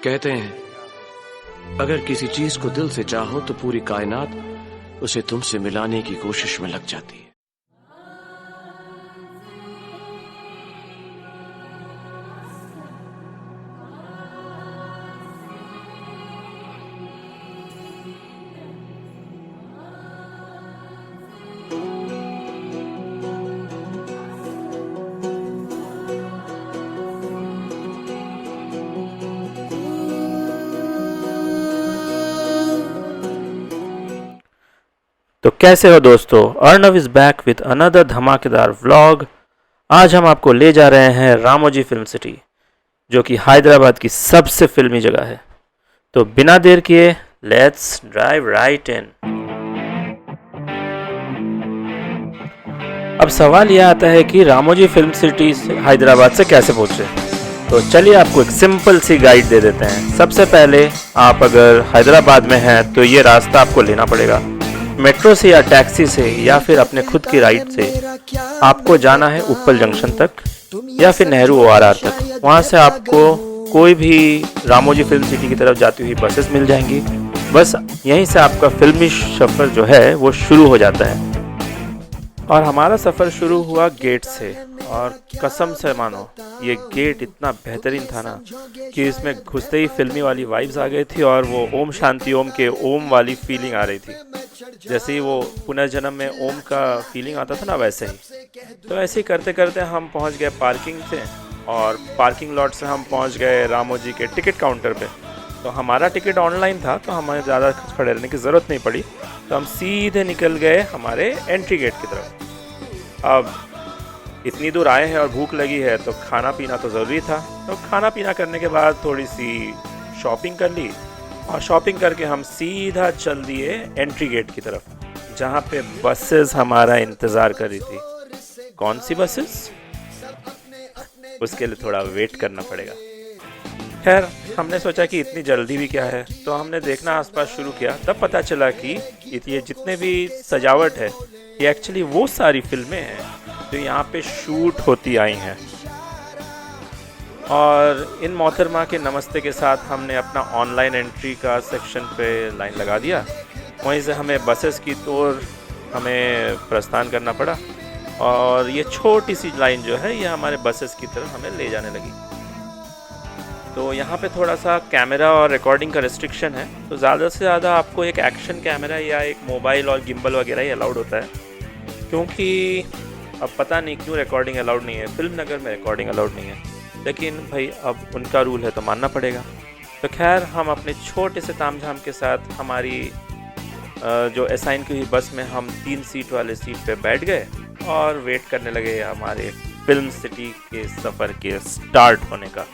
कहते हैं अगर किसी चीज को दिल से चाहो तो पूरी कायनात उसे तुमसे मिलाने की कोशिश में लग जाती है। तो कैसे हो दोस्तों, Arnav is back with another धमाकेदार व्लॉग। आज हम आपको ले जा रहे हैं रामोजी फिल्म सिटी, जो कि हैदराबाद की सबसे फिल्मी जगह है। तो बिना देर किए लेट्स ड्राइव राइट इन। अब सवाल यह आता है कि रामोजी फिल्म सिटी हैदराबाद से कैसे पहुंचे। तो चलिए आपको एक सिंपल सी गाइड दे देते हैं। सबसे पहले आप अगर हैदराबाद में हैं तो ये रास्ता आपको लेना पड़ेगा। मेट्रो से या टैक्सी से या फिर अपने खुद की राइड से आपको जाना है उप्पल जंक्शन तक या फिर नेहरू ORR तक। वहाँ से आपको कोई भी रामोजी फिल्म सिटी की तरफ जाती हुई बसेस मिल जाएंगी। बस यहीं से आपका फिल्मी सफ़र जो है वो शुरू हो जाता है। और हमारा सफ़र शुरू हुआ गेट से, और कसम से मानो ये गेट इतना बेहतरीन था ना कि इसमें घुसते ही फिल्मी वाली वाइब्स आ गई थी और वो ओम शांति ओम के ओम वाली फीलिंग आ रही थी। जैसे ही वो पुनर्जन्म में ओम का फीलिंग आता था ना, वैसे ही। तो ऐसे ही करते करते हम पहुंच गए पार्किंग से, और पार्किंग लॉट से हम पहुंच गए रामोजी के टिकट काउंटर पे। तो हमारा टिकट ऑनलाइन था तो हमें ज़्यादा खड़े रहने की ज़रूरत नहीं पड़ी। तो हम सीधे निकल गए हमारे एंट्री गेट की तरफ। अब इतनी दूर आए हैं और भूख लगी है तो खाना पीना तो ज़रूरी था। तो खाना पीना करने के बाद थोड़ी सी शॉपिंग कर ली, और शॉपिंग करके हम सीधा चल दिए एंट्री गेट की तरफ, जहाँ पे बसेस हमारा इंतज़ार कर रही थी। कौन सी बसेस, उसके लिए थोड़ा वेट करना पड़ेगा। खैर, हमने सोचा कि इतनी जल्दी भी क्या है, तो हमने देखना आसपास शुरू किया। तब पता चला कि ये जितने भी सजावट है ये एक्चुअली वो सारी फिल्में हैं जो यहाँ पे शूट होती आई हैं। और इन मोहतरमा के नमस्ते के साथ हमने अपना ऑनलाइन एंट्री का सेक्शन पे लाइन लगा दिया। वहीं से हमें बसेस की ओर हमें प्रस्थान करना पड़ा, और ये छोटी सी लाइन जो है ये हमारे बसेस की तरफ हमें ले जाने लगी। तो यहाँ पे थोड़ा सा कैमरा और रिकॉर्डिंग का रिस्ट्रिक्शन है, तो ज़्यादा से ज़्यादा आपको एक एक्शन कैमरा या एक मोबाइल और गिम्बल वगैरह ही अलाउड होता है, क्योंकि अब पता नहीं क्यों रिकॉर्डिंग अलाउड नहीं है। फिल्म नगर में रिकॉर्डिंग अलाउड नहीं है, लेकिन भाई अब उनका रूल है तो मानना पड़ेगा। तो खैर, हम अपने छोटे से तामझाम के साथ हमारी जो असाइन की हुई बस में हम 3 सीट वाले सीट पे बैठ गए और वेट करने लगे हमारे फिल्म सिटी के सफ़र के स्टार्ट होने का।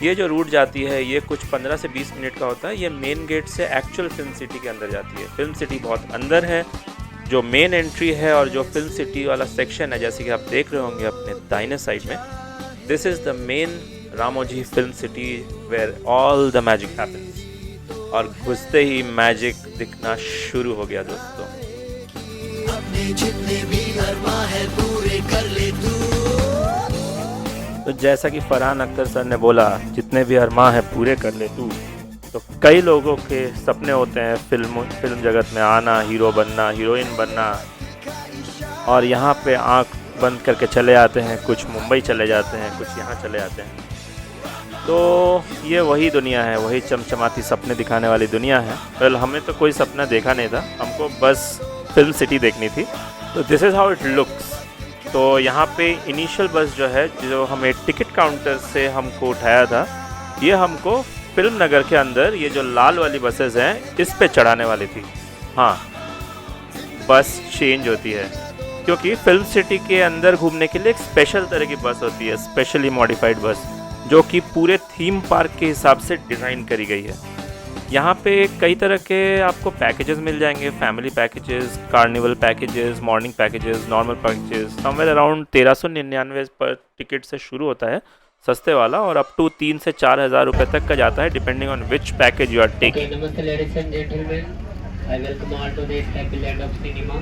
ये जो रूट जाती है ये कुछ 15 से 20 मिनट का होता है। ये मेन गेट से एक्चुअल फिल्म सिटी के अंदर जाती है। फिल्म सिटी बहुत अंदर है। जो मेन एंट्री है और जो फिल्म सिटी वाला सेक्शन है, जैसे कि आप देख रहे होंगे अपने दाहिने साइड में, this is the main Ramoji film city where all the magic happens. और घुसते ही मैजिक दिखना शुरू हो गया दोस्तों। अपने जितने भी अरमान है पूरे कर ले तू। तो जैसा कि फरहान अख्तर सर ने बोला, जितने भी अरमान है पूरे कर ले तू। तो कई लोगों के सपने होते हैं फिल्म जगत में आना, हीरो बनना, हीरोइन बनना, और यहाँ पे आँख बंद करके चले आते हैं। कुछ मुंबई चले जाते हैं, कुछ यहाँ चले जाते हैं। तो ये वही दुनिया है, वही चमचमाती सपने दिखाने वाली दुनिया है। वेल, हमें तो कोई सपना देखा नहीं था, हमको बस फिल्म सिटी देखनी थी। तो this is how it looks. तो यहाँ पे इनिशियल बस जो है, जो हमें टिकट काउंटर से हमको उठाया था, ये हमको फिल्म नगर के अंदर ये जो लाल वाली बसेस हैं इस पे चढ़ाने वाली थी। हाँ, बस चेंज होती है, क्योंकि फिल्म सिटी के अंदर घूमने के लिए एक स्पेशल तरह की बस होती है, स्पेशली मॉडिफाइड बस, जो कि पूरे थीम पार्क के हिसाब से डिज़ाइन करी गई है। यहाँ पे कई तरह के आपको पैकेजेस मिल जाएंगे, family packages, carnival packages, morning packages, normal packages. Somewhere around 1399 पर टिकट से शुरू होता है सस्ते वाला, और अप टू 3 से 4 हज़ार रुपये तक का जाता है, depending on which package you are taking. नमस्ते ladies and gentleman, I welcome all to this happy land of cinema.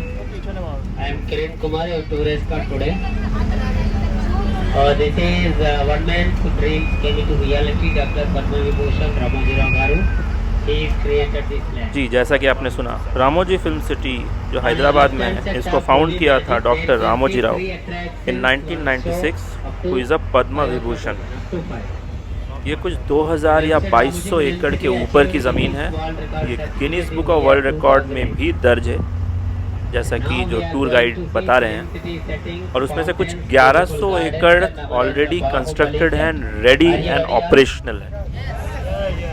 I am Kiran Kumar, your tour expert today. This is one man's dreams came into reality. Dr. Padma Vibhushan Ramoji Rao Garu. He created this land. जी, जैसा कि आपने सुना, Ramoji film city जो हैदराबाद में है, इसको found किया था doctor Ramoji Rao in 1996, who is a Padma Vibhushan. ये कुछ 2000 या 2200 एकड़ के ऊपर की ज़मीन है। ये Guinness book of world record में भी दर्ज है, जैसा कि जो टूर गाइड बता रहे हैं। और उसमें से कुछ 1100 एकड़ ऑलरेडी कंस्ट्रक्टेड हैं, रेडी एंड ऑपरेशनल है।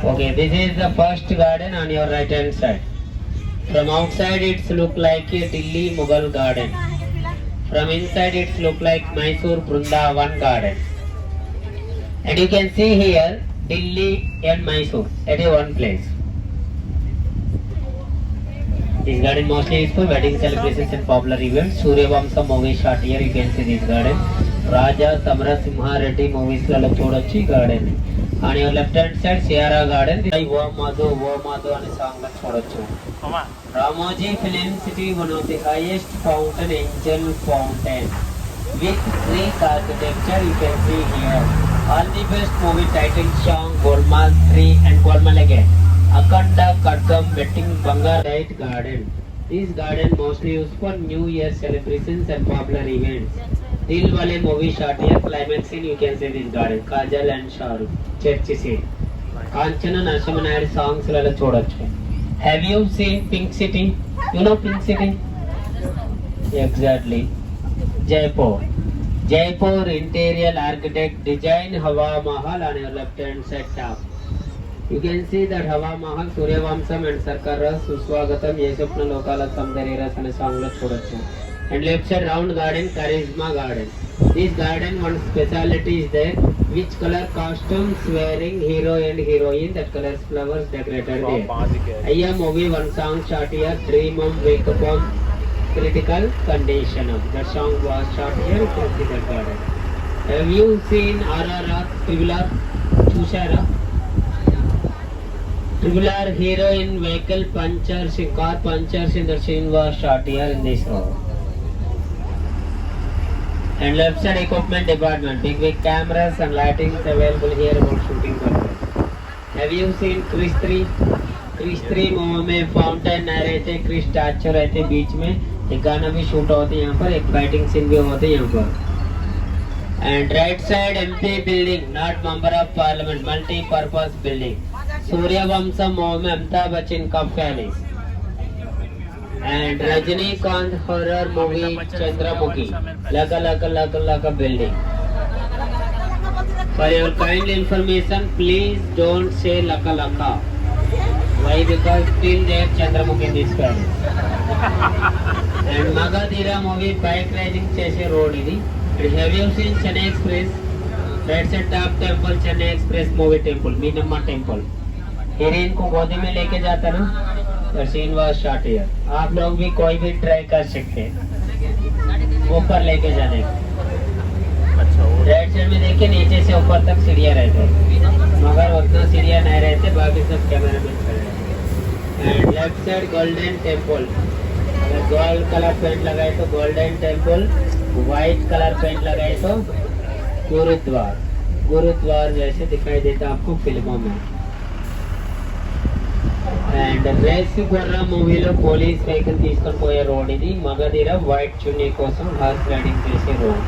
Okay, this is the first garden on your right hand side. From outside it's look like a Delhi Mughal garden. From inside it's look like Mysore Vrindavan garden. And you can see here Delhi and Mysore at a one place. This garden mostly is for wedding celebrations and popular events. Suryavamsa movie shot here, you can see this garden. Raja Samara Simha Reddy movies లలో చూడొచ్చు ఈ garden. On your left hand side Sierra Garden, Wo Madhu అనే song లో చూడొచ్చు. Ramoji Film City, one of the highest fountain, angel fountain with Greek architecture, you can see here. All the best movie title song, Golmaal 3 and Golmaal again. Akhanda Kadgam Betting Bangar Light Garden. This garden mostly used for New Year celebrations and popular events. Dil Wale movie shot here, climax scene, you can see this garden. Kajal and Shahrukh, church scene. Kanchana Narasimha songs lala చూడొచ్చు. Have you seen Pink City? You know Pink City? Exactly. Jaipur. Jaipur interior architect design Hawa Mahal on your left hand side top. You can see that Hawa Mahal, Suryavamsam and Sarkar Ras, Suswagatam, Yesupna Lokala Samdari Ras అనే song లో చూడొచ్చు. And left side round garden, Charisma Garden. This garden, one speciality is there. Which color costumes wearing hero and heroine, that colors flowers decorated there. Aya movie one song shot here, Dream of Wake Up on Critical Condition of. That song was shot here, you can see that garden. Have you seen RRR Tribular? Chushara? Tribular hero in vehicle punctures, car punctures in the scene was shot here in this row. And left side equipment department, big cameras and lightings available here for shooting purpose. Have you seen Chris 3? Chris 3 movie में fountain रहते, Chris statue रहते बीच में, एक गाना भी shoot होते हैं यहाँ पर, एक फाइटिंग सीन भी होते हैं यहाँ पर. And right side MP building, not member of parliament, multi-purpose building. Sooryavansham movie में अमिताभ बच्चन का palace. And Rajinikanth horror movie Chandramukhi, Laka building. For your kind information, please don't say Laka. Why? Because still there Chandramukhi in this palace. And Magadhira movie bike riding chase road idi. And have you seen Chennai Express? Right side top temple, Chennai Express movie temple, Meenamma temple. Heroine को गोदी में लेके जाता ना, तो scene was shot here. आप लोग भी कोई भी ट्राई कर सकते हैं ऊपर लेके जाने का. राइट साइड में देखिए, नीचे से ऊपर तक सीढ़ियाँ रहते हैं, मगर उतना सीढ़ियाँ नहीं रहते, बाकी सब कैमरा में खड़े हैं. And left side Golden Temple, अगर गोल्ड कलर पेंट लगाए तो Golden Temple, white colour paint लगाए तो गुरुद्वार जैसे दिखाई देता आपको फिल्मों में. అండ్ రేస్ గుర్ర మూవీలో పోలీస్ వెహికల్ తీసుకొని పోయే రోడ్ ఇది. మగధీర వైట్ చున్నీ కోసం హార్స్ రైడింగ్ చేసే road.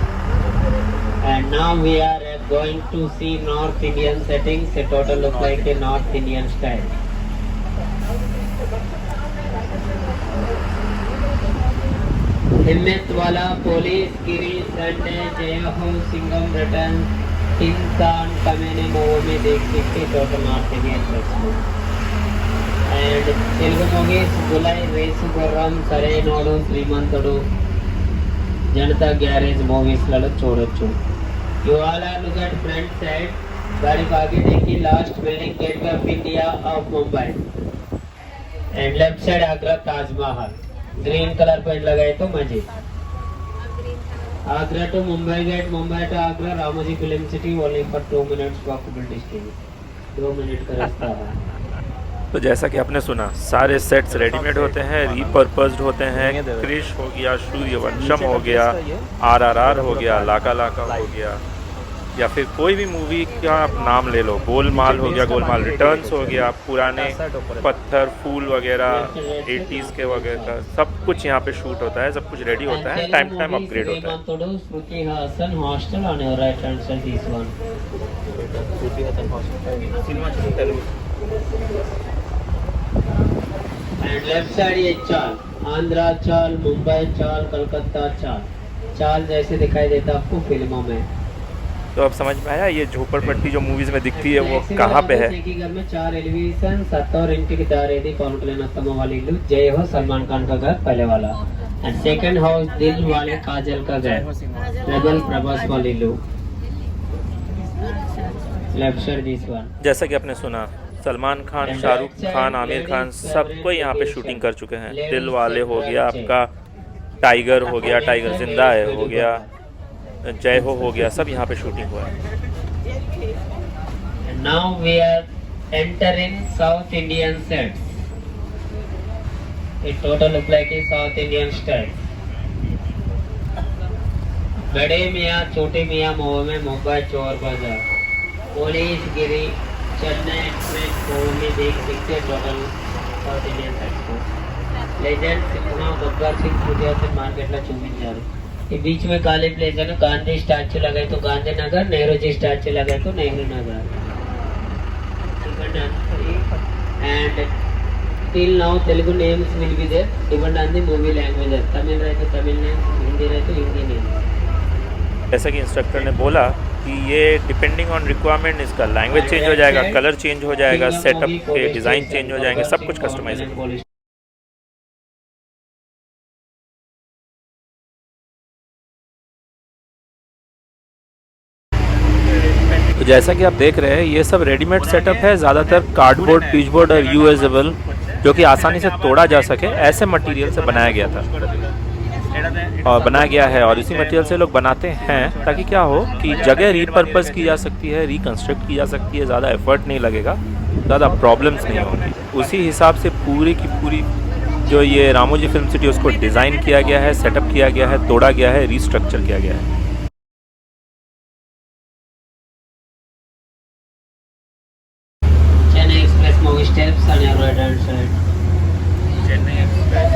And now we are going to see North Indian settings. A total look like a North Indian style. हिम्मत वाला पुलिस गिरी संडे जय हो सिंगम रिटर्न इंसान कमेने मूवी में देख सकते total north Indian dress. And Telugu movies Gulai, Resu Gurram, Sarai Nodu, Srimantudu, Janata Garage movies లలో చూడొచ్చు. You all are look at front side. गाड़ी को आगे देखिए, last building gateway of India of Mumbai. And left side Agra Taj Mahal. Green colour paint लगाए तो मजे. Agra to Mumbai gate, Mumbai to Agra, Ramoji film city only for 2 minutes walkable distance. 2 minute का रास्ता है. तो जैसा कि आपने सुना, सारे सेट्स रेडीमेड होते हैं, रीपर्पस्ड होते हैं. क्रिश हो गया, सूर्यवंशम हो गया, RRR हो गया, लाका हो गया, या फिर कोई भी मूवी का आप नाम ले लो, गोलमाल हो गया, गोलमाल रिटर्न्स हो गया, पुराने पत्थर फूल वगैरह 80s के वगैरह का सब कुछ यहाँ पे शूट होता है, सब कुछ रेडी होता है, टाइम टू टाइम अपग्रेड होता है। Shruti Hassan hostel on your right hand side, this one. And left side ये चाल, आंध्रा चाल, मुंबई चाल, कलकत्ता चाल, चाल जैसे दिखाई देता आपको फिल्मों में। तो अब समझ में आया ये झोपड़पट्टी जो मूवीज में दिखती है वो कहाँ पे है। एक ही घर में 4 एलिवेशन, 7 और इंटी दारेदी पवन कल्याण अत्तम्मा वाली इल्लू, जय हो सलमान खान का घर पहले वाला, एंड सेकंड हाउस दिल वाले काजल का घर, रजल प्रभास वाली इल्लू, लेफ्ट साइड दिस वन। जैसा कि आपने सुना, सलमान खान, शाहरुख खान, आमिर खान सबको यहाँ पे शूटिंग कर चुके हैं। दिल वाले हो गया आपका, टाइगर हो गया, टाइगर जिंदा है हो गया, जय हो गया, सब यहाँ पे शूटिंग हुआ है। Now we are entering South Indian sets. It total look like a South Indian state. बड़े मियाँ छोटे मियाँ मोह में मुंबई चोर बाजार, पुलिस गिरी, चेन्नई एक्सप्रेस को में देख सकते टोटल साउथ इंडियन सेट्स को। लेजेंड सिंहा गब्बर सिंह सूर्या से मार्केट ला चुमिन जा रही। ये बीच में काली प्लेस है ना, गांधी स्टैचू लगे तो गांधी नगर, नेहरू जी स्टैचू लगे तो Nehru Nagar. And till now Telugu names will be there, depend on the movie languages. Tamil रहे तो तमिल नेम, हिंदी रहे तो हिंदी नेम। जैसा कि इंस्ट्रक्टर ने बोला कि ये डिपेंडिंग ऑन रिक्वायरमेंट इसका लैंग्वेज चेंज हो जाएगा, कलर चेंज हो जाएगा, सेटअप के डिज़ाइन चेंज हो जाएंगे, सब कुछ कस्टमाइज है। तो जैसा कि आप देख रहे हैं ये सब रेडीमेड सेटअप है, ज़्यादातर कार्डबोर्ड, पीचबोर्ड और यूएजेबल, जो कि आसानी से तोड़ा जा सके ऐसे मटेरियल से बनाया गया था और बनाया गया है। और इसी मटेरियल से लोग बनाते हैं ताकि क्या हो कि जगह रीपर्पस की जा सकती है, रिकंस्ट्रक्ट की जा सकती है, ज़्यादा एफर्ट नहीं लगेगा, ज़्यादा प्रॉब्लम्स नहीं होंगी। उसी हिसाब से पूरी की पूरी जो ये रामोजी फिल्म सिटी उसको डिज़ाइन किया गया है, सेटअप किया गया है, तोड़ा गया है, रीस्ट्रक्चर किया गया है। Movie steps on your right hand side. Chennai express,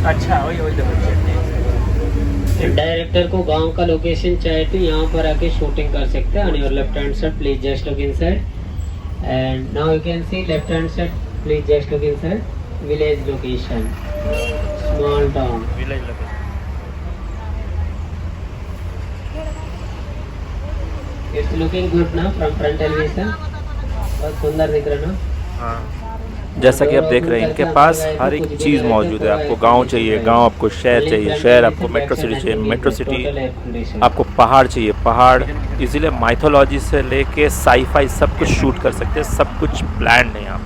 अच्छा वही डायरेक्टर को गांव का लोकेशन चाहिए तो यहाँ पर आके शूटिंग कर सकते हैं। On your left hand side please just look inside, and now you can see left hand side please just look inside, village location, small town village location. It's looking good ना from front elevation, बहुत सुंदर दिख रहा ना। हाँ, जैसा कि आप देख रहे हैं इनके पास हर एक चीज़ मौजूद है। आपको गांव चाहिए गांव, आपको शहर चाहिए शहर, आपको मेट्रो सिटी चाहिए मेट्रो सिटी, आपको पहाड़ चाहिए पहाड़। इसीलिए माइथोलॉजी से लेके साईफाई सब कुछ शूट कर सकते हैं, सब कुछ प्लान है यहाँ पे।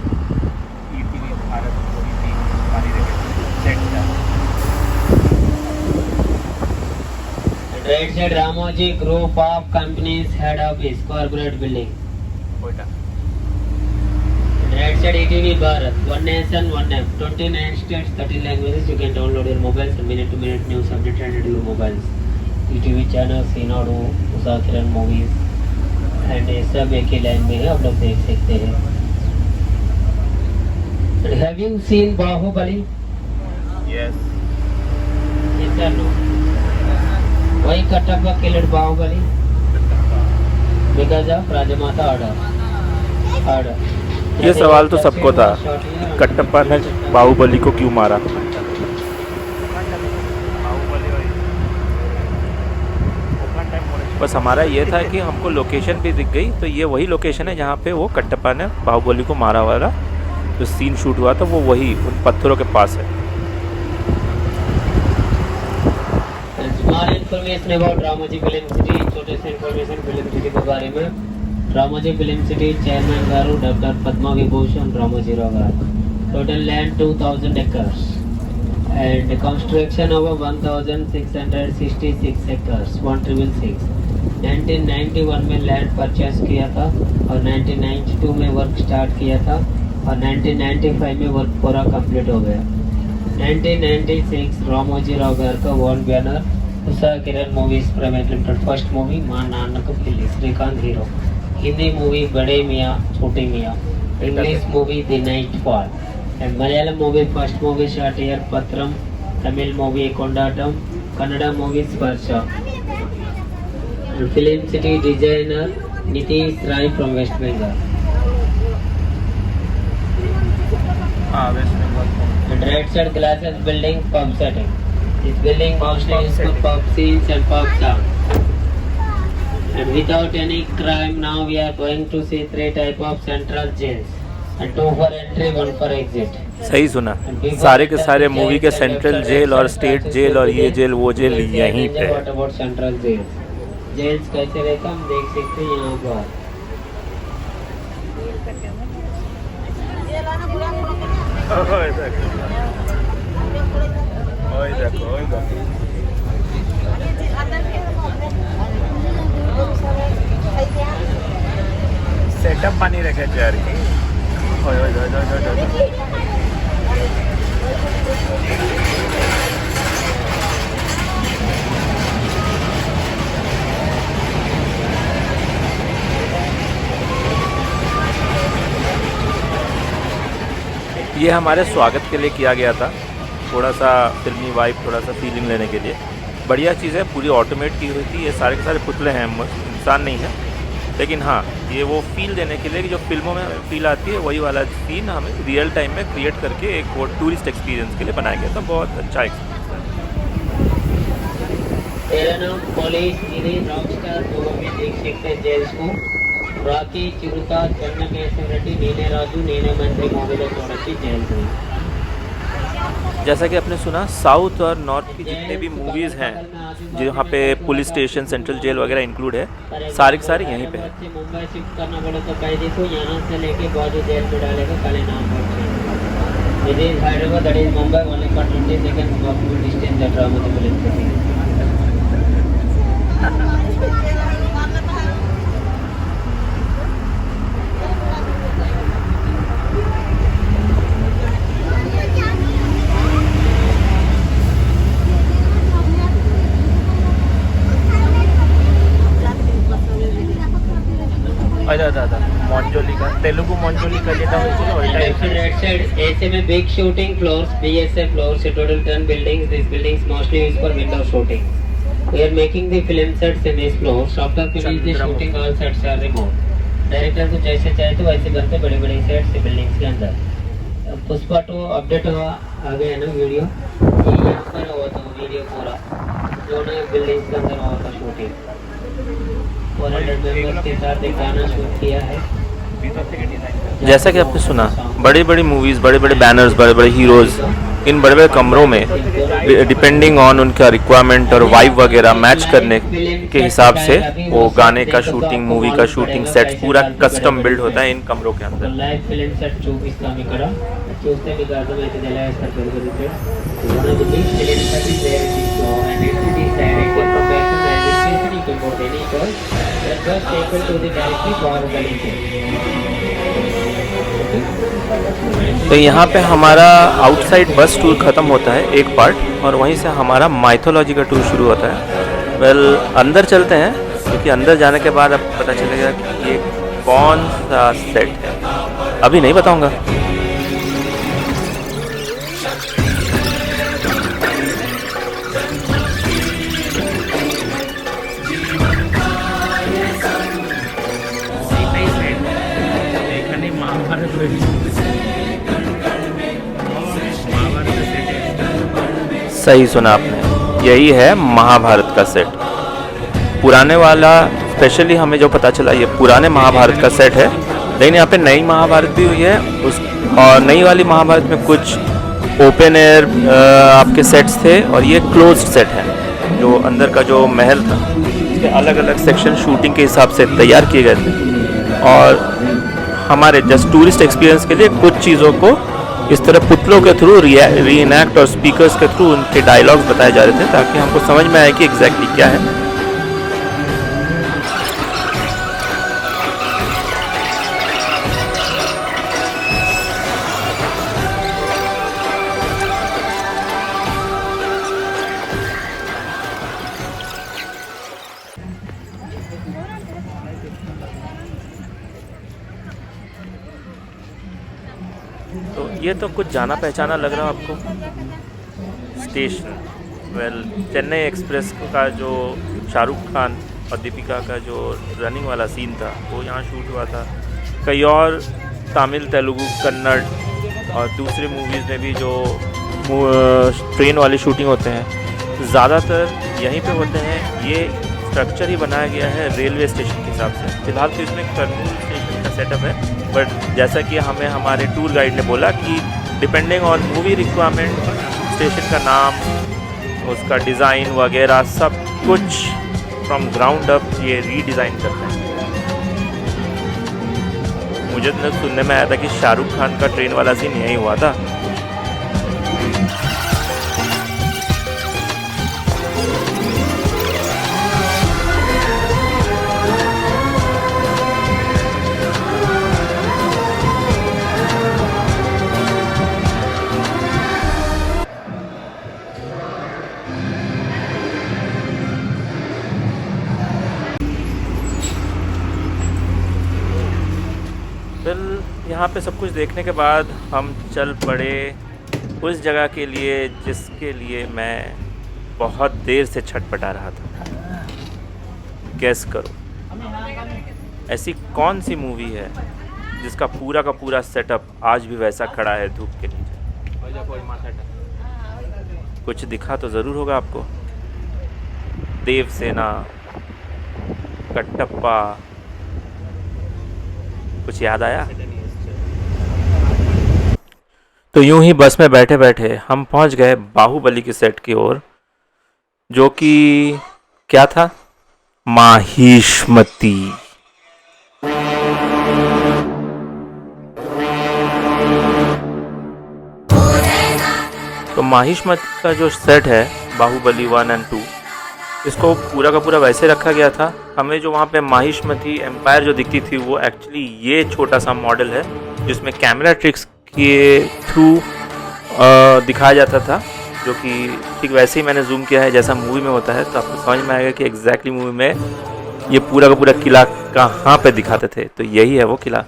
Right side Ramoji group of companies head office corporate building. Right side ETV Bharat, one nation, one app, 29 states, 30 languages. You can download your mobiles, minute to minute news updated to your mobiles. ETV channel, Sinadu, Usakiran movies, and ये सब एक ही line में है, आप लोग देख सकते हैं। Have you seen Bahubali? Yes. Yes or no? Why Kattappa killed Bahubali? Because of Rajamata order. ये सवाल तो सबको था कि कटप्पा ने बाहुबली को क्यों मारा। बस हमारा ये था कि हमको लोकेशन भी दिख गई, तो ये वही लोकेशन है जहाँ पे वो कटप्पा ने बाहुबली को मारा वाला जो सीन शूट हुआ था, वो वही उन पत्थरों के पास है। Information about Ramoji film city, छोटे से इन्फॉर्मेशन फिल्म सिटी के बारे में। Ramoji Film City Chairman Garu Dr. Padma Vibhushan Ramoji Rao Garu. Total land 2,000 acres and construction over 1,666 acres 1666. 1991 में लैंड परचेस किया था और 1992 में वर्क स्टार्ट किया था और 1995 में वर्क पूरा कंप्लीट हो गया। 1996 रामोजी राव गारू का one banner Usha Kiran movies private limited first movie Maa Nanak पिल्ली श्रीकांत हीरो हिंदी मूवी बड़े Miyan Chhote Miyan English movie the night fall and Malayalam movie first movie shot here Patram Tamil movie Kondattam Kannada movie Sparsh film city designer Nitish Rai from west Bengal and red shirt glasses building pub setting. This building mostly is for pub scenes and pub sound. And without any crime, now we are going to see 3 type of central jails and 2 for entry, 1 for exit. सही सुना, सारे के सारे movie के central jail और state jail और ये jail वो जेल यहीं पे। What about central jails? Jails कैसे रहता हम देख सकते हैं यहाँ पर। सेटअप पानी रखे यार ये हमारे स्वागत के लिए किया गया था, थोड़ा सा फिल्मी वाइब, थोड़ा सा फीलिंग लेने के लिए। बढ़िया चीज़ है, पूरी ऑटोमेट की हुई थी। ये सारे के सारे पुतले हैं, इंसान नहीं है, लेकिन हाँ ये वो फील देने के लिए कि जो फिल्मों में फील आती है वही वाला सीन हमें रियल टाइम में क्रिएट करके एक वो टूरिस्ट एक्सपीरियंस के लिए बनाया गया था। बहुत अच्छा एक्सपीरियंस है। राकी चिरुता चन्नकेश्वर रेड्डी नीने राजू नीने मंत्री मोबिले चौड़ची जेल हुई। जैसा कि आपने सुना, साउथ और नॉर्थ की जितने भी मूवीज़ हैं जहाँ पे पुलिस स्टेशन, सेंट्रल जेल वगैरह इंक्लूड है, सारे के सारे यहीं पे है। मुंबई शिफ्ट करना पड़े तो कैदी को यहाँ से लेके बाजू जेल में डालेगा, काले नाम पर Hyderabad that is Mumbai only for 20 seconds walking distance that drama the police. Manjulika Telugu Manjulika যেটা হয়েছিল ওইটা। Right side ASM big shooting floors, BSF floors, total 10 buildings. These buildings mostly used for window shooting. We are making the film sets in these floors. After finish the shooting, all sets are removed. Director को जैसे चाहे तो वैसे करते बड़े बड़े sets buildings के अंदर। पुष्पा 2 अपडेट हुआ आ गया ना वीडियो, ये यहाँ पर हुआ था वीडियो पूरा जो ना बिल्डिंग्स के अंदर हुआ था शूटिंग। 400 मेंबर्स के साथ एक गाना शूट किया है। जैसा कि आपने सुना, बड़ी बड़ी मूवीज़, बड़े बड़े बैनर्स, बड़े बड़े हीरोज़ इन बड़े बड़े कमरों में डिपेंडिंग ऑन उनका रिक्वायरमेंट और वाइब वगैरह मैच करने के हिसाब से वो गाने का शूटिंग, मूवी का शूटिंग सेट पूरा कस्टम बिल्ड होता है इन कमरों के अंदर। లైవ్ ఫిలిం సెట్ చూపిస్తాం ఇక్కడ, చూస్తే మీకు అర్థమైతే ఎలా వేస్తారు తెలుగుతే one of the big film set is there in so and it is directed from back to registration you can go any call just take to the directly for the link. तो यहाँ पे हमारा outside बस tour ख़त्म होता है एक part, और वहीं से हमारा माइथोलॉजी का टूर शुरू होता है। वेल अंदर चलते हैं, क्योंकि अंदर जाने के बाद अब पता चलेगा कि ये कौन सा सेट है। अभी नहीं बताऊंगा। सही सुना आपने, यही है महाभारत का सेट। पुराने वाला स्पेशली हमें जो पता चला ये पुराने महाभारत का सेट है, लेकिन यहाँ पे नई महाभारत भी हुई है उस, और नई वाली महाभारत में कुछ ओपन एयर आपके सेट्स थे और ये क्लोज्ड सेट है। जो अंदर का जो महल था उसके अलग अलग सेक्शन शूटिंग के हिसाब से तैयार किए गए थे, और हमारे जस्ट टूरिस्ट एक्सपीरियंस के लिए कुछ चीज़ों को इस तरह पुतलों के थ्रू रीइनैक्ट और स्पीकर्स के थ्रू उनके डायलॉग्स बताए जा रहे थे, ताकि हमको समझ में आए कि एग्जैक्टली क्या है। तो ये तो कुछ जाना पहचाना लग रहा है आपको। स्टेशन, वेल, चेन्नई एक्सप्रेस का जो शाहरुख खान और दीपिका का जो रनिंग वाला सीन था वो यहाँ शूट हुआ था। कई और तमिल, तेलुगु, कन्नड़ और दूसरी मूवीज़ में भी जो ट्रेन वाली शूटिंग होते हैं ज़्यादातर यहीं पे होते हैं। ये स्ट्रक्चर ही बनाया गया है रेलवे स्टेशन के हिसाब से। फिलहाल तो इसमें कर्नूल स्टेशन का सेटअप है, बट जैसा कि हमें हमारे टूर गाइड ने बोला कि depending on movie requirement station का नाम, उसका डिज़ाइन वगैरह सब कुछ फ्रॉम ग्राउंड अप ये रीडिज़ाइन करते हैं। मुझे तो सुनने में आया था कि शाहरुख खान का ट्रेन वाला सीन यहीं हुआ था। फिर यहाँ पे सब कुछ देखने के बाद हम चल पड़े उस जगह के लिए जिसके लिए मैं बहुत देर से छटपटा रहा था। गेस करो, ऐसी कौन सी मूवी है जिसका पूरा का पूरा सेटअप आज भी वैसा खड़ा है धूप के नीचे? कुछ दिखा तो ज़रूर होगा आपको। देवसेना, कटप्पा, कुछ याद आया? तो यूं ही बस में बैठे बैठे हम पहुंच गए बाहुबली के सेट की ओर, जो कि क्या था? माहिष्मती। तो माहिष्मती का जो सेट है बाहुबली 1 और 2, इसको पूरा का पूरा वैसे रखा गया था। हमें जो वहाँ पे माहिष्मती एम्पायर जो दिखती थी वो एक्चुअली ये छोटा सा मॉडल है जिसमें कैमरा ट्रिक्स के थ्रू दिखाया जाता था, जो कि ठीक वैसे ही मैंने जूम किया है जैसा मूवी में होता है। तो आपको समझ में आएगा कि एग्जैक्टली मूवी में ये पूरा का पूरा किला कहाँ पे दिखाते थे। तो यही है वो किला।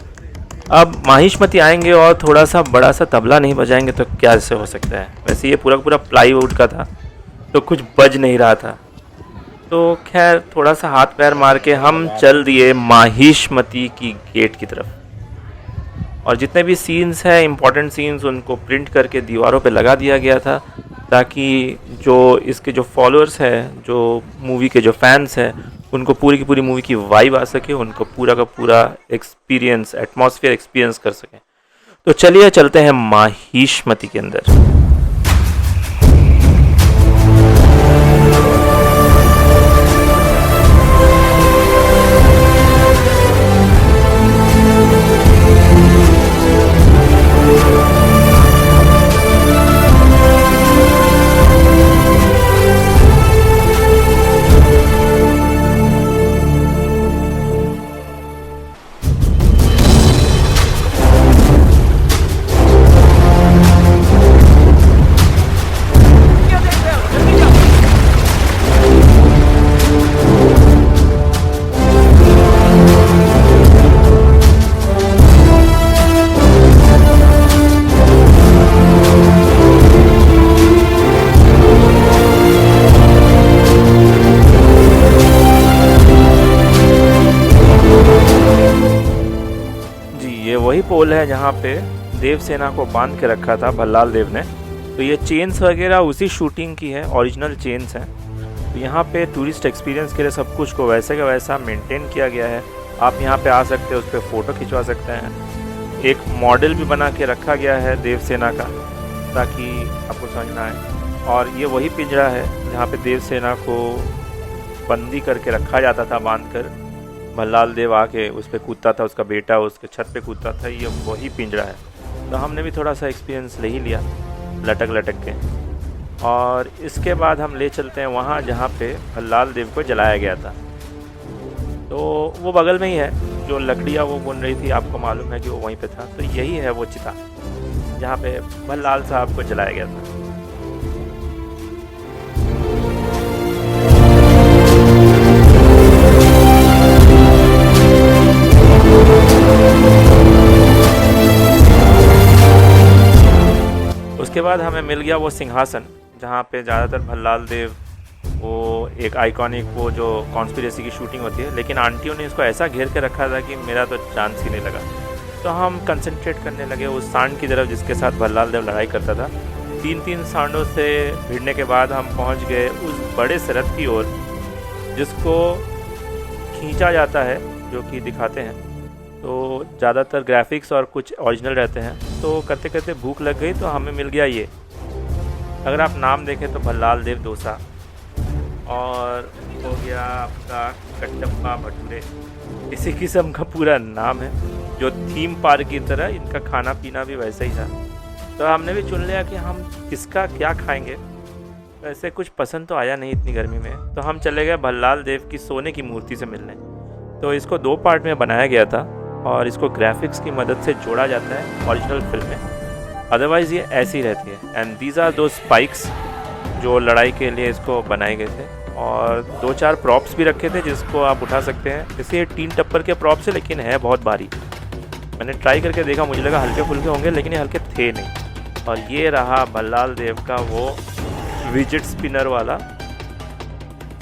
अब माहिष्मती आएंगे और थोड़ा सा बड़ा सा तबला नहीं बजाएंगे तो क्या ऐसे हो सकता है। वैसे ये पूरा का पूरा प्लाईवुड का था तो कुछ बज नहीं रहा था। तो खैर थोड़ा सा हाथ पैर मार के हम चल दिए माहिष्मती की गेट की तरफ। और जितने भी सीन्स हैं, इम्पॉर्टेंट सीन्स, उनको प्रिंट करके दीवारों पे लगा दिया गया था ताकि जो इसके जो फॉलोअर्स हैं, जो मूवी के जो फैंस हैं, उनको पूरी की पूरी मूवी की वाइब आ सके, उनको पूरा का पूरा एक्सपीरियंस, एटमॉस्फेयर एक्सपीरियंस कर सकें। तो चलिए चलते हैं माहिष्मती के अंदर। वही पोल है जहाँ पे देवसेना को बांध के रखा था भल्लाल देव ने। तो ये चेन्स वगैरह उसी शूटिंग की है, ओरिजिनल चेन्स हैं। तो यहाँ पे टूरिस्ट एक्सपीरियंस के लिए सब कुछ को वैसे का वैसा मेंटेन किया गया है। आप यहाँ पे आ सकते हैं, उस पर फ़ोटो खिंचवा सकते हैं। एक मॉडल भी बना के रखा गया है देवसेना का ताकि आपको समझ में आए। और ये वही पिंजरा है जहाँ पे देवसेना को बंदी करके रखा जाता था, बांध कर। भल्लाल देव आके उस पर कूदता था, उसका बेटा उसके छत पे कूदता था। ये वही पिंजरा है। तो हमने भी थोड़ा सा एक्सपीरियंस ले ही लिया लटक लटक के। और इसके बाद हम ले चलते हैं वहाँ जहाँ पे भल्लाल देव को जलाया गया था। तो वो बगल में ही है, जो लकड़ियाँ वो बुन रही थी, आपको मालूम है कि वो वहीं पे था। तो यही है वो चिता जहाँ पे भल्लाल साहब को जलाया गया था। बाद हमें मिल गया वो सिंहासन, जहाँ पे ज़्यादातर भल्लाल देव वो एक आइकॉनिक वो जो कॉन्स्पिरेसी की शूटिंग होती है, लेकिन आंटियों ने इसको ऐसा घेर के रखा था कि मेरा तो चांस ही नहीं लगा। तो हम कंसंट्रेट करने लगे उस सांड की तरफ जिसके साथ भल्लाल देव लड़ाई करता था। 3-3 सांडों से भिड़ने के बाद हम पहुंच गए उस बड़े से रथ की ओर जिसको खींचा जाता है, जो कि दिखाते हैं। तो ज़्यादातर ग्राफिक्स और कुछ ओरिजिनल रहते हैं। तो करते करते भूख लग गई तो हमें मिल गया ये, अगर आप नाम देखें तो भल्लाल देव डोसा, और हो गया आपका कट्टप्पा भटूरे, इसी किस्म का पूरा नाम है। जो थीम पार्क की तरह इनका खाना पीना भी वैसा ही था। तो हमने भी चुन लिया कि हम किसका क्या खाएंगे। वैसे कुछ पसंद तो आया नहीं इतनी गर्मी में, तो हम चले गए भल्लाल देव की सोने की मूर्ति से मिलने। तो इसको 2 पार्ट में बनाया गया था और इसको ग्राफिक्स की मदद से जोड़ा जाता है ओरिजिनल फिल्म में, अदरवाइज़ ये ऐसी रहती है। एंड दीज आर दो स्पाइक्स जो लड़ाई के लिए इसको बनाए गए थे, और 2-4 प्रॉप्स भी रखे थे जिसको आप उठा सकते हैं। जैसे ये 3 टप्पर के प्रॉप्स है, लेकिन है बहुत भारी। मैंने ट्राई करके देखा, मुझे लगा हल्के फुल्के होंगे, लेकिन ये हल्के थे नहीं। और ये रहा भल्लाल देव का वो विजिट स्पिनर वाला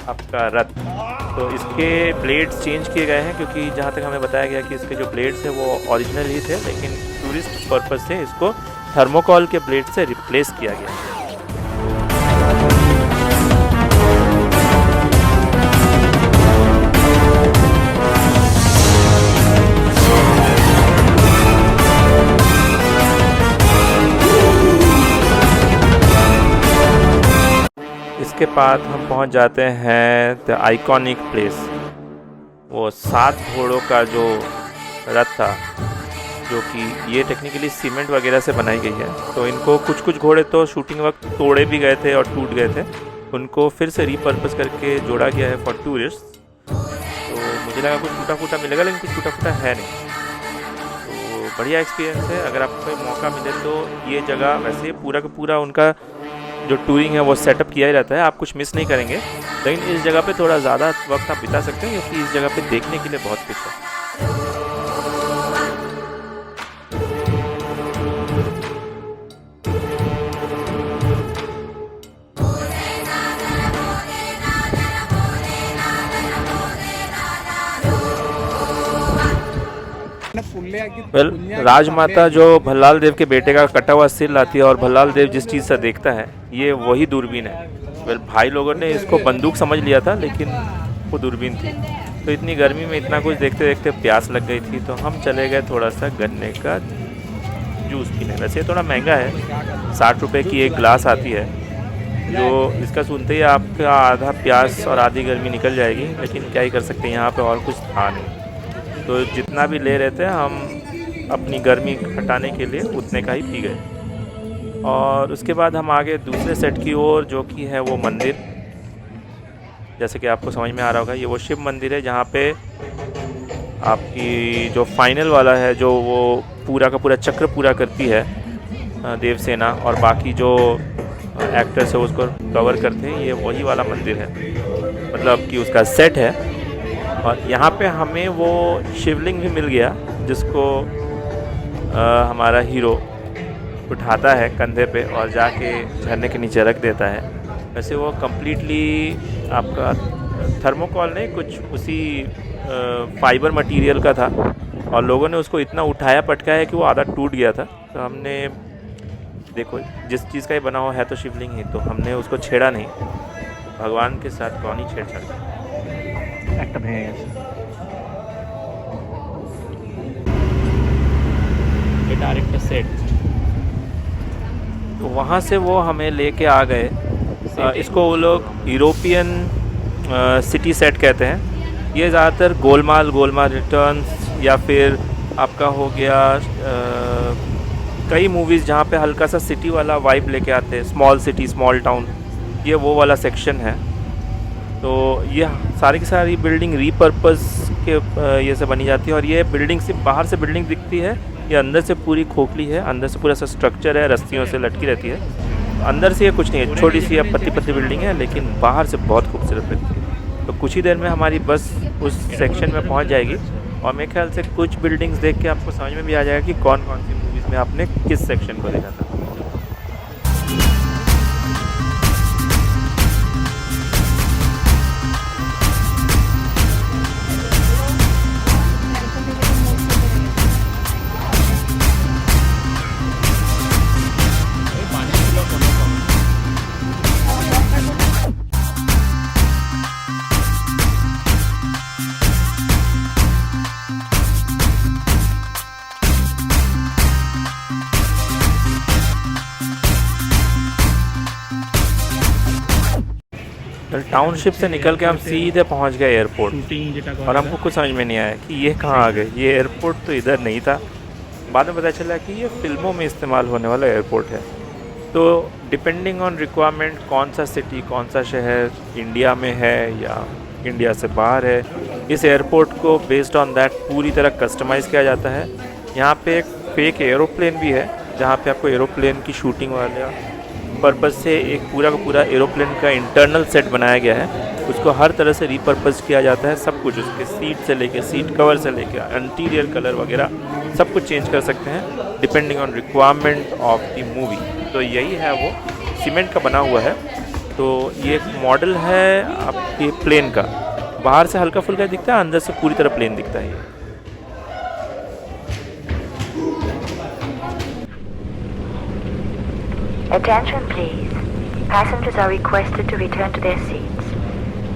आपका रथ। तो इसके ब्लेड्स चेंज किए गए हैं, क्योंकि जहाँ तक हमें बताया गया कि इसके जो ब्लेड्स हैं वो ओरिजिनल ही थे, लेकिन टूरिस्ट पर्पज़ से इसको थर्मोकॉल के ब्लेड से रिप्लेस किया गया। इसके बाद हम पहुंच जाते हैं द आइकॉनिक प्लेस, वो 7 घोड़ों का जो रथ था, जो कि ये टेक्निकली सीमेंट वगैरह से बनाई गई है। तो इनको कुछ घोड़े तो शूटिंग वक्त तोड़े भी गए थे और टूट गए थे, उनको फिर से रीपर्पस करके जोड़ा गया है फॉर टूरिस्ट। तो मुझे लगा कुछ टूटा फूटा मिलेगा, लेकिन कुछ टूटा फूटा है नहीं। तो बढ़िया एक्सपीरियंस है, अगर आपको मौका मिले तो ये जगह, वैसे पूरा का पूरा उनका जो टूरिंग है वो सेटअप किया ही रहता है, आप कुछ मिस नहीं करेंगे। लेकिन इस जगह पे थोड़ा ज़्यादा वक्त आप बिता सकते हैं, क्योंकि इस जगह पे देखने के लिए बहुत कुछ है। राजमाता जो भल्लाल देव के बेटे का कटा हुआ सिर लाती है और भल्लाल देव जिस चीज़ से देखता है, ये वही दूरबीन है। भाई लोगों ने इसको बंदूक समझ लिया था, लेकिन वो दूरबीन थी। तो इतनी गर्मी में इतना कुछ देखते देखते प्यास लग गई थी, तो हम चले गए थोड़ा सा गन्ने का जूस पीने। वैसे थोड़ा महंगा है, 60 रुपये की एक गिलास आती है, जो इसका सुनते ही आपका आधा प्यास और आधी गर्मी निकल जाएगी। लेकिन क्या ही कर सकते हैं, यहाँ पे और कुछ था नहीं, तो जितना भी ले रहे थे हम अपनी गर्मी हटाने के लिए उतने का ही पी गए। और उसके बाद हम आगे दूसरे सेट की ओर, जो कि है वो मंदिर। जैसे कि आपको समझ में आ रहा होगा, ये वो शिव मंदिर है जहाँ पे आपकी जो फाइनल वाला है, जो वो पूरा का पूरा चक्र पूरा करती है देवसेना, और बाकी जो एक्टर्स है उसको कवर करते हैं, ये वही वाला मंदिर है, मतलब कि उसका सेट है। और यहाँ पे हमें वो शिवलिंग भी मिल गया, जिसको हमारा हीरो उठाता है कंधे पे और जाके झरने के नीचे रख देता है। वैसे वो कम्प्लीटली आपका थर्मोकॉल नहीं, कुछ उसी फाइबर मटेरियल का था, और लोगों ने उसको इतना उठाया पटकाया कि वो आधा टूट गया था। तो हमने, देखो जिस चीज़ का ये बना हुआ है तो शिवलिंग ही, तो हमने उसको छेड़ा नहीं। भगवान के साथ कौन ही छेड़छाड़ है। डायरेक्ट सेट, तो वहाँ से वो हमें लेके आ गए। इसको वो लोग यूरोपियन सिटी सेट कहते हैं। ये ज़्यादातर गोलमाल रिटर्न्स, या फिर आपका हो गया कई मूवीज़ जहाँ पे हल्का सा सिटी वाला वाइब लेके आते हैं, स्मॉल सिटी स्मॉल टाउन, ये वो वाला सेक्शन है। तो ये सारी की सारी बिल्डिंग रीपर्पस के ये से बनी जाती है। और ये बिल्डिंग सिर्फ बाहर से बिल्डिंग दिखती है, ये अंदर से पूरी खोखली है, अंदर से पूरा सा स्ट्रक्चर है, रस्सियों से लटकी रहती है। अंदर से ये कुछ नहीं है, छोटी सी पतली बिल्डिंग है, लेकिन बाहर से बहुत खूबसूरत लगती है। तो कुछ ही देर में हमारी बस उस सेक्शन में पहुंच जाएगी, और मेरे ख्याल से कुछ बिल्डिंग्स देख के आपको समझ में भी आ जाएगा कि कौन कौन सी मूवीज़ में आपने किस सेक्शन को देखा था। टाउनशिप से निकल के हम सीधे पहुंच गए एयरपोर्ट और हमको कुछ समझ में नहीं आया कि ये कहाँ आ गए। ये एयरपोर्ट तो इधर नहीं था। बाद में पता चला कि ये फिल्मों में इस्तेमाल होने वाला एयरपोर्ट है। तो डिपेंडिंग ऑन रिक्वायरमेंट कौन सा सिटी, कौन सा शहर इंडिया में है या इंडिया से बाहर है, इस एयरपोर्ट को बेस्ड ऑन दैट पूरी तरह कस्टमाइज़ किया जाता है। यहाँ पे एक फेक एरोप्लेन भी है जहाँ पे आपको एरोप्लेन की शूटिंग वाला पर्पज़ से एक पूरा का पूरा एरोप्लेन का इंटरनल सेट बनाया गया है। उसको हर तरह से रीपर्पज़ किया जाता है। सब कुछ उसके सीट से लेके, सीट कवर से लेके, इंटीरियर कलर वगैरह सब कुछ चेंज कर सकते हैं depending on requirement of the movie. तो यही है, वो सीमेंट का बना हुआ है। तो ये एक मॉडल है आपके प्लेन का। बाहर से हल्का फुल्का दिखता है, अंदर से पूरी तरह प्लेन दिखता है। ये Attention please. Passengers are requested to return to their seats.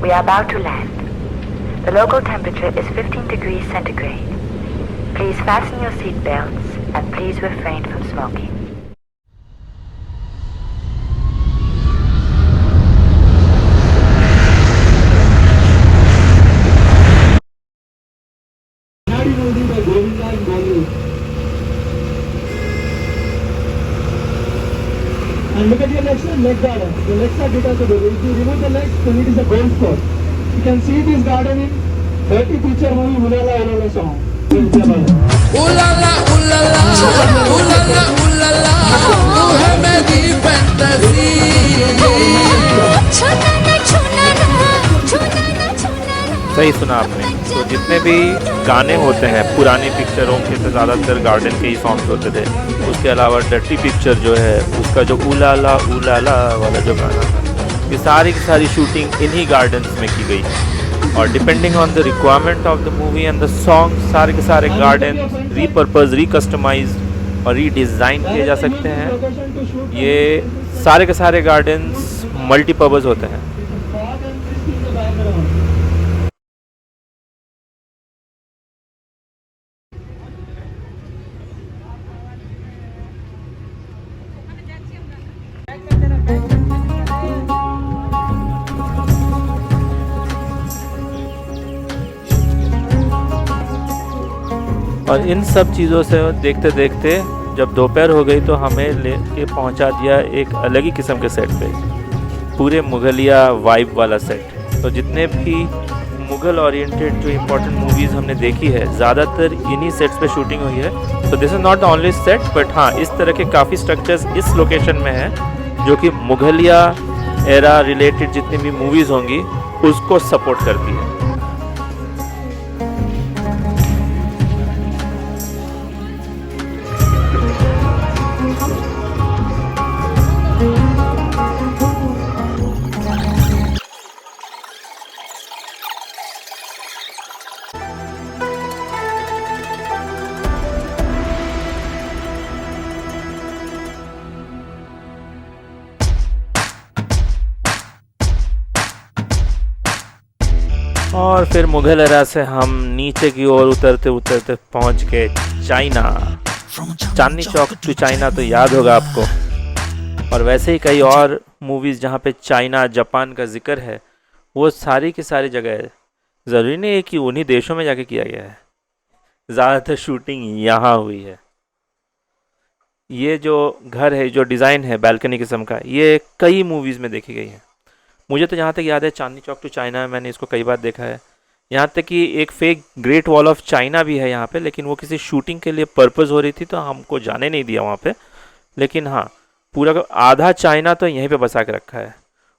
We are about to land. The local temperature is 15 degrees centigrade. Please fasten your seat belts and please refrain from smoking. And look at your legs, leg garden. The legs are detachable. If you remove the legs, then it is a golf course. You can see this garden in 30 picture movie Ulala Ulala song. Ulala ulala, ulala ulala, तू है मेरी fantasy. सही सुना आपने। तो जितने भी गाने होते हैं पुरानी पिक्चरों के तो ज़्यादातर गार्डन के ही सॉन्ग्स होते थे। उसके अलावा डर्टी पिक्चर जो है उसका जो उलाला उलाला वाला जो गाना था, ये सारी की सारी शूटिंग इन्हीं गार्डन्स में की गई। और depending on the requirement of the movie and the song सारे के सारे गार्डन रीपर्पज़, रिकस्टमाइज्ड और रीडिज़ाइन किए जा सकते हैं। ये सारे के सारे गार्डन्स मल्टीपर्पज़ होते हैं। और इन सब चीज़ों से देखते देखते जब दोपहर हो गई तो हमें लेके पहुंचा दिया एक अलग ही किस्म के सेट पे, पूरे मुगलिया वाइब वाला सेट। तो जितने भी मुगल ओरिएंटेड जो इम्पोर्टेंट मूवीज़ हमने देखी है ज़्यादातर इन्हीं सेट्स पे शूटिंग हुई है। तो this is not the only set, but हाँ इस तरह के काफ़ी स्ट्रक्चर्स इस लोकेशन में हैं जो कि मुगलिया एरा रिलेटेड जितनी भी मूवीज़ होंगी उसको सपोर्ट करती है। और फिर मुगल एरा से हम नीचे की ओर उतरते उतरते पहुंच गए China. Chandni Chowk to China तो याद होगा आपको। और वैसे ही कई और मूवीज़ जहां पे चाइना, जापान का जिक्र है, वो सारी की सारी जगह है। ज़रूरी नहीं है कि उन्हीं देशों में जाके किया गया है, ज़्यादातर शूटिंग यहाँ हुई है। ये जो घर है, जो डिज़ाइन है बैल्कनी किस्म का, ये कई मूवीज़ में देखी गई है। मुझे तो जहाँ तक याद है चांदनी चौक टू चाइना मैंने इसको कई बार देखा है। यहाँ तक कि एक fake great wall of China भी है यहाँ पे, लेकिन वो किसी शूटिंग के लिए पर्पज़ हो रही थी तो हमको जाने नहीं दिया वहाँ पे। लेकिन हाँ, पूरा आधा चाइना तो यहीं पे बसा के रखा है।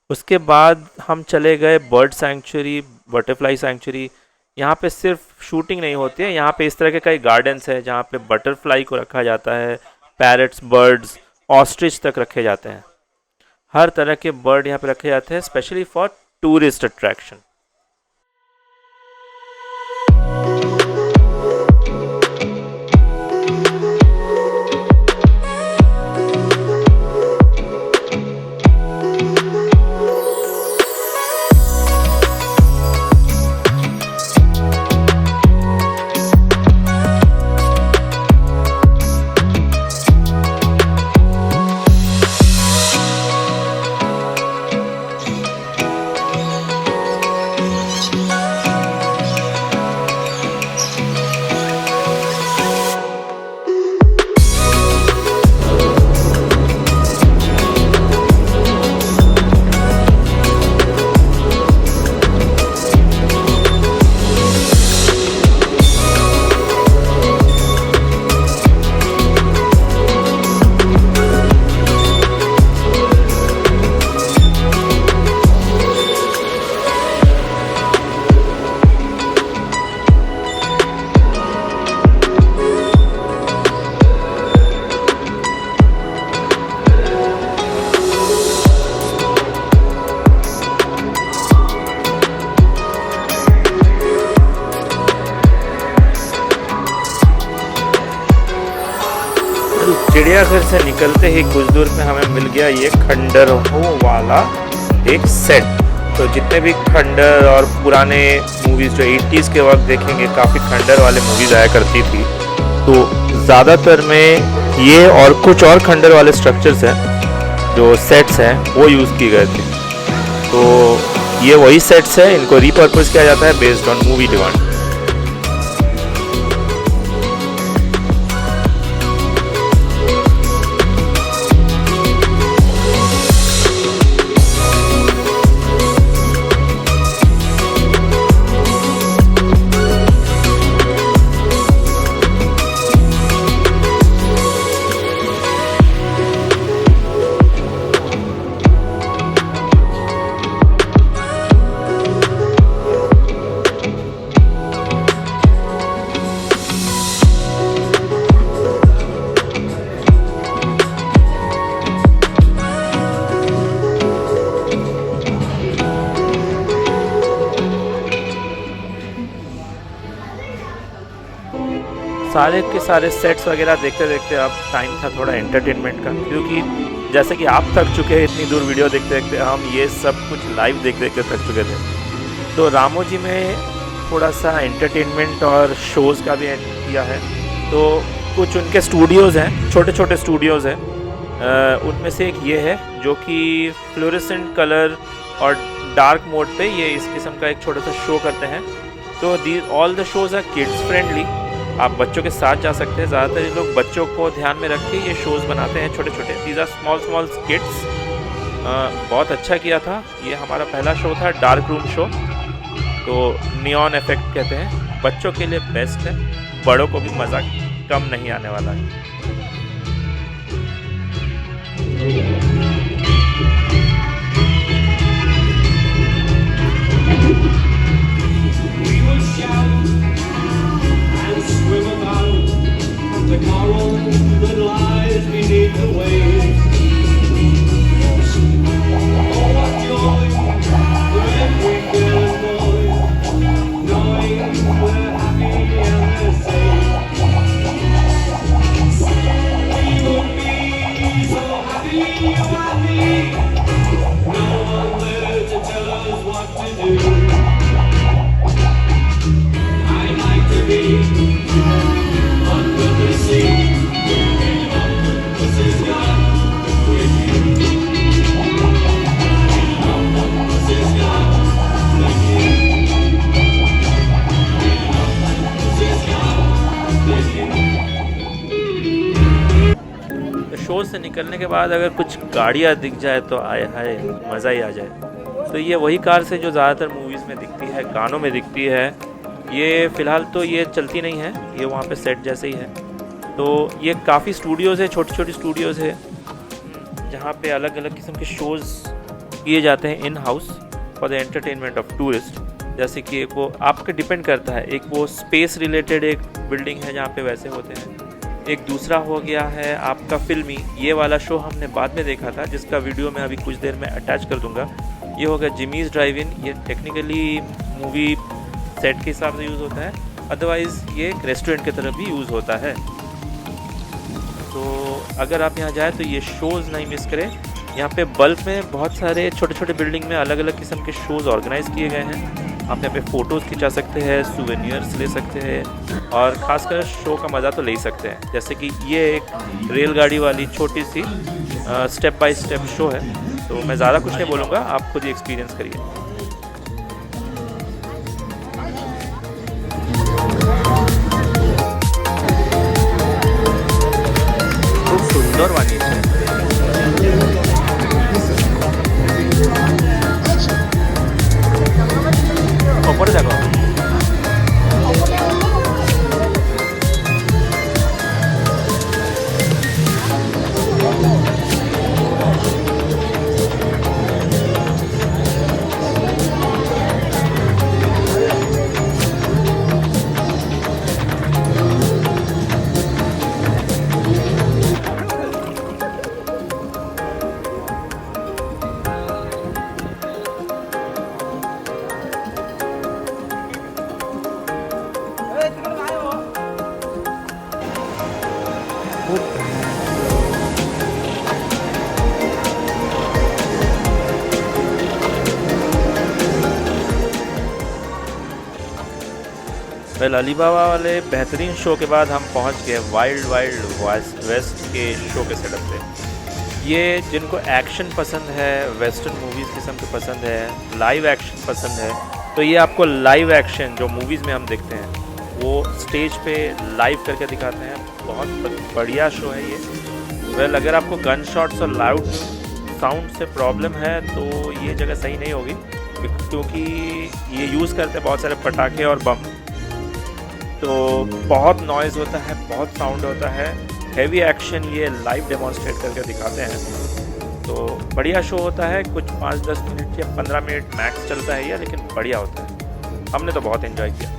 उसके बाद हम चले गए बर्ड सैंक्चुरी, बटरफ्लाई सैंक्चुरी। यहाँ पे सिर्फ शूटिंग नहीं होती है, यहाँ पे इस तरह के कई गार्डन्स हैं जहाँ पे बटरफ्लाई को रखा जाता है, पैरट्स, बर्ड्स, ऑस्ट्रिच तक रखे जाते हैं। हर तरह के बर्ड यहाँ पे रखे जाते हैं स्पेशली फॉर टूरिस्ट अट्रैक्शन। चिड़ियाघर से निकलते ही कुछ दूर पे हमें मिल गया ये खंडर वाला एक सेट। तो जितने भी खंडर और पुराने मूवीज़ जो 80s के वक्त देखेंगे, काफ़ी खंडर वाले मूवीज़ आया करती थी। तो ज़्यादातर में ये और कुछ और खंडर वाले स्ट्रक्चर्स हैं जो सेट्स हैं वो यूज़ किए गए थे। तो ये वही सेट्स है, इनको रीपर्पज़ किया जाता है बेस्ड ऑन मूवी डिमांड। सारे के सारे सेट्स वगैरह देखते देखते अब टाइम था थोड़ा एंटरटेनमेंट का, क्योंकि जैसे कि आप थक चुके हैं इतनी दूर वीडियो देखते देखते, हम ये सब कुछ लाइव देख देख के थक चुके थे। तो रामोजी में थोड़ा सा एंटरटेनमेंट और शोज़ का भी ऐड किया है। तो कुछ उनके स्टूडियोज़ हैं, छोटे छोटे स्टूडियोज़ हैं। उनमें से एक ये है जो कि फ्लोरेसेंट कलर और डार्क मोड पे ये इस किस्म का एक छोटा सा शो करते हैं। तो these all the shows are kids friendly, आप बच्चों के साथ जा सकते हैं। ज़्यादातर ये लोग बच्चों को ध्यान में रख के ये शोज़ बनाते हैं छोटे छोटे। These are small skits. बहुत अच्छा किया था। ये हमारा पहला शो था, डार्क रूम शो। तो नियॉन इफेक्ट कहते हैं, बच्चों के लिए बेस्ट है, बड़ों को भी मज़ा कम नहीं आने वाला है। The coral that lies beneath the waves. Oh, what joy when we feel a noise, knowing we're happy and we're safe. We would be so happy, you and me. No one there to tell us what to do. I'd like to be under the sea, in octopus's yacht with you. In octopus's yacht with you. In octopus's yacht with you. तो show से निकलने के बाद अगर कुछ गाड़ियाँ दिख जाए तो आए हाय मज़ा ही आ जाए। तो ये वही कार से जो ज़्यादातर मूवीज़ में दिखती है, गानों में दिखती है। ये फ़िलहाल तो ये चलती नहीं है, ये वहाँ पे सेट जैसे ही है। तो ये काफ़ी स्टूडियोज़ है, छोटी छोटी स्टूडियोज़ है जहाँ पे अलग अलग किस्म के शोज़ किए जाते हैं in house for the entertainment of tourist. जैसे कि एक वो आपके डिपेंड करता है, एक वो स्पेस रिलेटेड एक बिल्डिंग है जहाँ पे वैसे होते हैं। एक दूसरा हो गया है आपका फिल्मी, ये वाला शो हमने बाद में देखा था जिसका वीडियो मैं अभी कुछ देर में अटैच कर दूँगा। ये हो गया जिमीज़ ड्राइव इन। ये टेक्निकली मूवी सेट के हिसाब से यूज़ होता है, अदरवाइज़ ये एक रेस्टोरेंट की तरफ भी यूज़ होता है। तो अगर आप यहाँ जाए तो ये शोज़ नहीं मिस करें। यहाँ पे बल्क में बहुत सारे छोटे छोटे बिल्डिंग में अलग अलग किस्म के शोज़ ऑर्गेनाइज़ किए गए हैं। आप यहाँ पे फ़ोटोज़ खिंचा सकते हैं, सूवेनियर्स ले सकते हैं और ख़ासकर शो का मज़ा तो ले ही सकते हैं। जैसे कि ये एक रेलगाड़ी वाली छोटी see step by step show है। तो मैं ज़्यादा कुछ नहीं बोलूँगा, आप खुद ही एक्सपीरियंस करिए। खूब सुंदर वाली है। ऊपर देखो। वेल अलीबाबा वाले बेहतरीन शो के बाद हम पहुंच गए वाइल्ड वाइल्ड वेस्ट के शो के सेटअप पे। ये जिनको एक्शन पसंद है, वेस्टर्न मूवीज़ किस्म के पसंद है, लाइव एक्शन पसंद है, तो ये आपको लाइव एक्शन जो मूवीज़ में हम देखते हैं वो स्टेज पे लाइव करके दिखाते हैं। बहुत बढ़िया शो है ये। वेल अगर आपको गन शॉट्स और लाउड साउंड से प्रॉब्लम है तो ये जगह सही नहीं होगी, क्योंकि ये यूज़ करते हैं बहुत सारे पटाखे और बम, तो बहुत नॉइज़ होता है, बहुत साउंड होता है। हैवी एक्शन ये लाइव डेमोन्स्ट्रेट करके दिखाते हैं, तो बढ़िया शो होता है। कुछ 5-10 मिनट या 15 मिनट मैक्स चलता है ये, लेकिन बढ़िया होता है। हमने तो बहुत एंजॉय किया।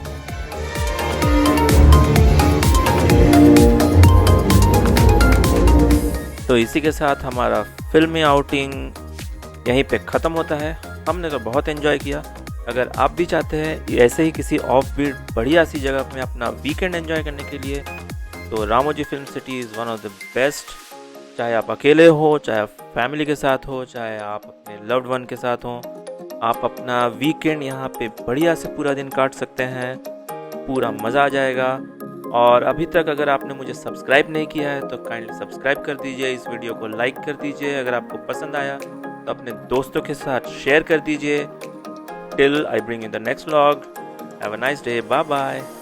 तो इसी के साथ हमारा फिल्मी आउटिंग यहीं पे ख़त्म होता है। हमने तो बहुत एंजॉय किया। अगर आप भी चाहते हैं ऐसे ही किसी ऑफ बीट बढ़िया सी जगह में अपना वीकेंड एंजॉय करने के लिए, तो Ramoji film city is one of the best. चाहे आप अकेले हो, चाहे आप फैमिली के साथ हो, चाहे आप अपने लव्ड वन के साथ हो, आप अपना वीकेंड यहाँ पे बढ़िया से पूरा दिन काट सकते हैं। पूरा मज़ा आ जाएगा। और अभी तक अगर आपने मुझे सब्सक्राइब नहीं किया है तो काइंडली सब्सक्राइब कर दीजिए, इस वीडियो को लाइक कर दीजिए। अगर आपको पसंद आया तो अपने दोस्तों के साथ शेयर कर दीजिए। Till I bring you the next vlog. Have a nice day. Bye bye.